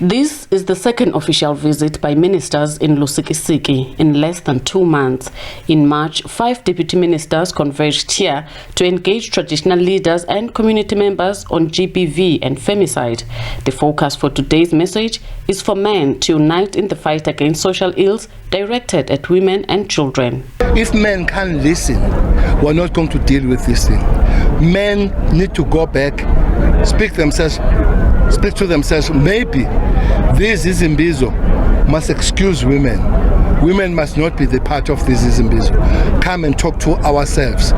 This is the second official visit by ministers in Lusikisiki in less than 2 months. In March, 5 deputy ministers converged here to engage traditional leaders and community members on GBV and femicide. The focus for today's message is for men to unite in the fight against social ills directed at women and children. If men can't listen, we're not going to deal with this thing. Men need to go back, speak to themselves. Maybe this is Imbizo must excuse women. Women must not be the part of this is Imbizo. Come and talk to ourselves.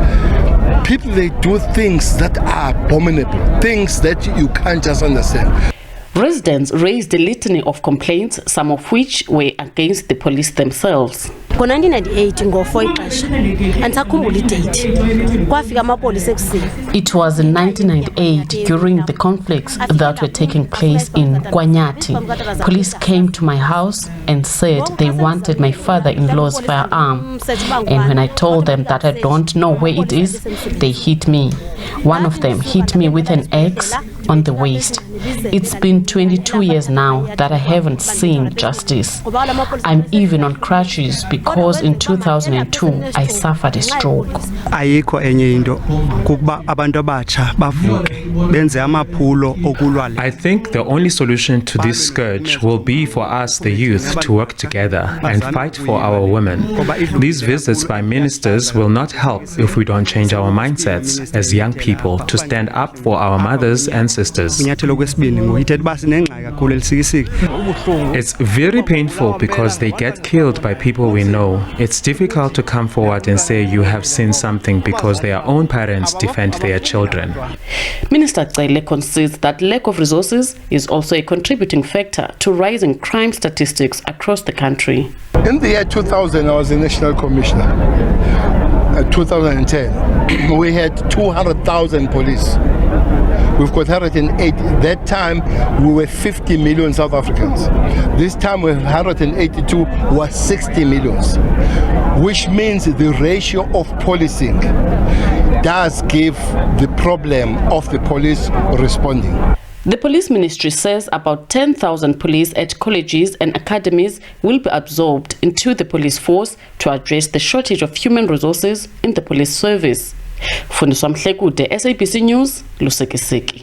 People, they do things that are abominable, things that you can't just understand. Residents raised a litany of complaints, some of which were against the police themselves. It was in 1998, during the conflicts that were taking place in Kwanyati. Police came to my house and said they wanted my father-in-law's firearm. And when I told them that I don't know where it is, they hit me. One of them hit me with an axe on the waist. It's been 22 years now that I haven't seen justice. I'm even on crutches because in 2002 I suffered a stroke. I think the only solution to this scourge will be for us, the youth, to work together and fight for our women. These visits by ministers will not help if we don't change our mindsets as young people to stand up for our mothers and sisters. It's very painful because they get killed by people we know. It's difficult to come forward and say you have seen something because their own parents defend their children. Minister Cele concedes that lack of resources is also a contributing factor to rising crime statistics across the country. In the year 2000, I was a national commissioner. 2010, we had 200,000 police. We've got 180. That time, we were 50 million South Africans. This time, we have 182, was 60 millions, which means the ratio of policing does give the problem of the police responding. The police ministry says about 10,000 police at colleges and academies will be absorbed into the police force to address the shortage of human resources in the police service. Fundiswa Mhlekude, SABC News, Lusikisiki.